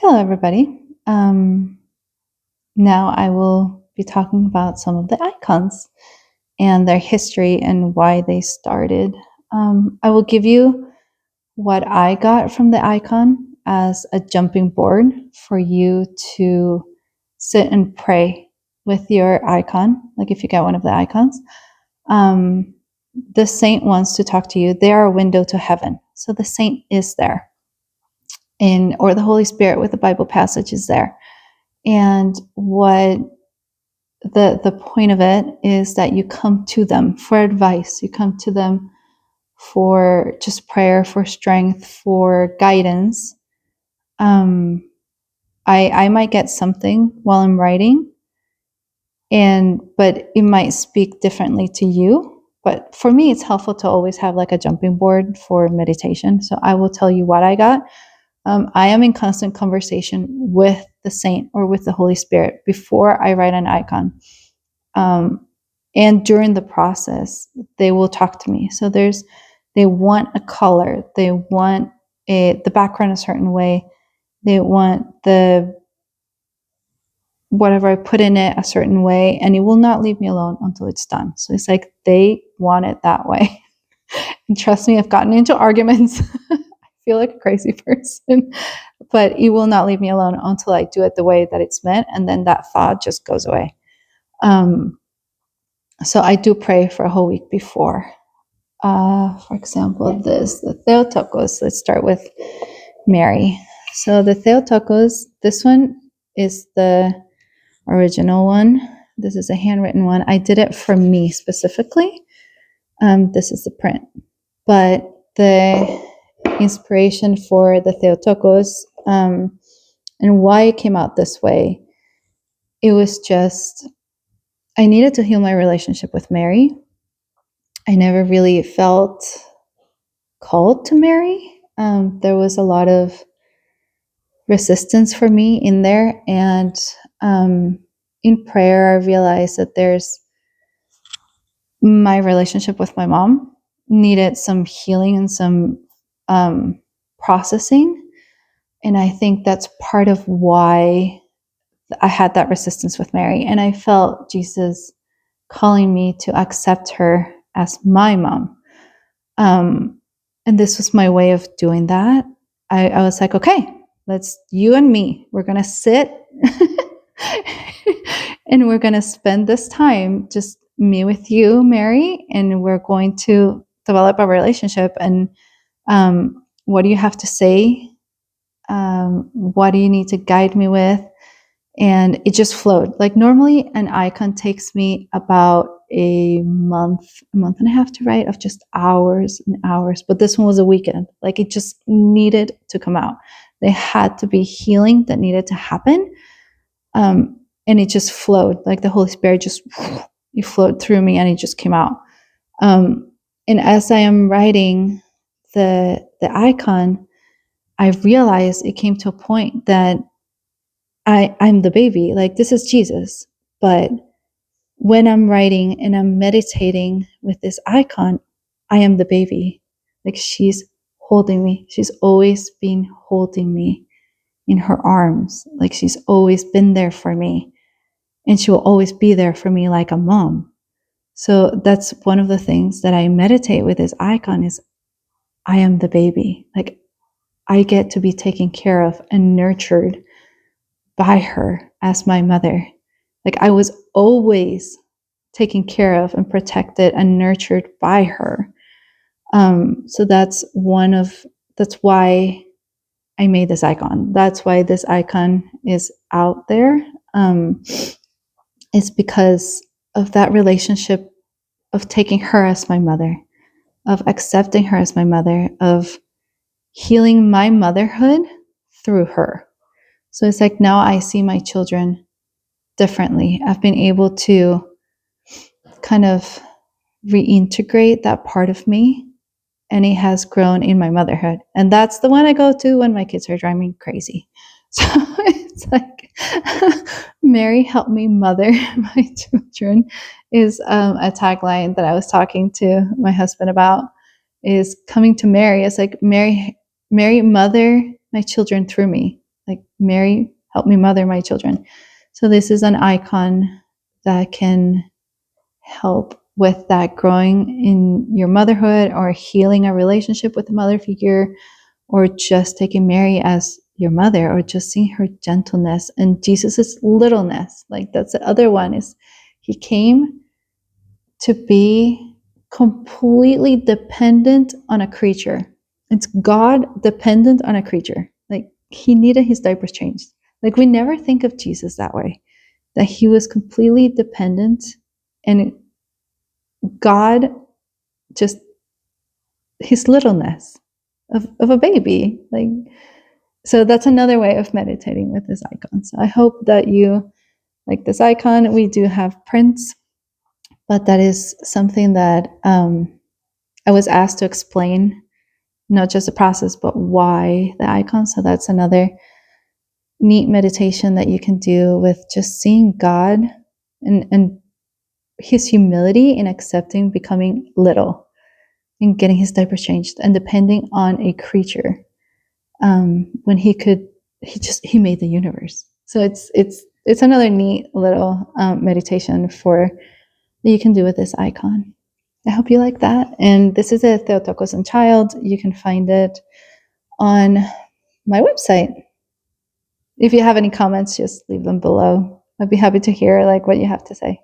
Hello, everybody. Now I will be talking about some of the icons and their history and why they started. I will give you what I got from the icon as a jumping board for you to sit and pray with your icon, like if you get one of the icons. Um, the saint wants to talk to you. They are a window to heaven. So the saint is there, or the Holy Spirit with the Bible passage is there. And what the point of it is that you come to them for advice. You come to them for just prayer, for strength, for guidance. I might get something while I'm writing, but it might speak differently to you. But for me, it's helpful to always have like a jumping board for meditation. So I will tell you what I got. I am in constant conversation with the saint or with the Holy Spirit before I write an icon. And during the process, they will talk to me. So they want a color. They want the background a certain way. They want whatever I put in it a certain way, and it will not leave me alone until it's done. So it's like they want it that way. And trust me, I've gotten into arguments. I feel like a crazy person, but it will not leave me alone until I do it the way that it's meant, and then that thought just goes away. So I do pray for a whole week before. For example, the Theotokos. Let's start with Mary. So the Theotokos, this one is the original one. This is a handwritten one. I did it for me specifically. This is the print. But the inspiration for the Theotokos and why it came out this way, it was just, I needed to heal my relationship with Mary. I never really felt called to marry. There was a lot of resistance for me in there. And in prayer, I realized that there's my relationship with my mom needed some healing and some processing. And I think that's part of why I had that resistance with Mary. And I felt Jesus calling me to accept her as my mom. And this was my way of doing that. I was like, okay, you and me, we're going to sit and we're going to spend this time, just me with you, Mary, and we're going to develop a relationship. And what do you have to say? What do you need to guide me with? And it just flowed. Like normally an icon takes me about a month and a half to write, of just hours and hours. But this one was a weekend. Like it just needed to come out. There had to be healing that needed to happen. And it just flowed. Like the Holy Spirit it flowed through me and it just came out. And as I am writing the icon, I realized it came to a point that I'm the baby. Like this is Jesus. But when I'm writing and I'm meditating with this icon, I am the baby. Like she's holding me. She's always been holding me in her arms. Like she's always been there for me. And she will always be there for me like a mom. So that's one of the things that I meditate with this icon is I am the baby. Like I get to be taken care of and nurtured by her as my mother. Like I was always taken care of and protected and nurtured by her. So that's why I made this icon. That's why this icon is out there. It's because of that relationship of taking her as my mother, of accepting her as my mother, of healing my motherhood through her. So it's like now I see my children differently. I've been able to kind of reintegrate that part of me, and it has grown in my motherhood. And that's the one I go to when my kids are driving me crazy. So it's like, Mary, help me mother my children is a tagline that I was talking to my husband about, is coming to Mary. It's like, Mary, mother my children through me. like, Mary, help me mother my children. So this is an icon that can help with that growing in your motherhood, or healing a relationship with a mother figure, or just taking Mary as your mother, or just seeing her gentleness and Jesus's littleness. Like, that's the other one, is he came to be completely dependent on a creature. It's God dependent on a creature. Like, he needed his diapers changed. Like, we never think of Jesus that way, that he was completely dependent, and God, just his littleness of a baby. Like, so that's another way of meditating with this icon. So I hope that you like this icon. We do have prints, but that is something that I was asked to explain, not just the process, but why the icon. So that's another neat meditation that you can do, with just seeing God and his humility in accepting becoming little and getting his diapers changed and depending on a creature, when he made the universe. So it's another neat little meditation for that you can do with this icon. I hope you like that. And this is a Theotokos and Child. You can find it on my website. If you have any comments, just leave them below. I'd be happy to hear like what you have to say.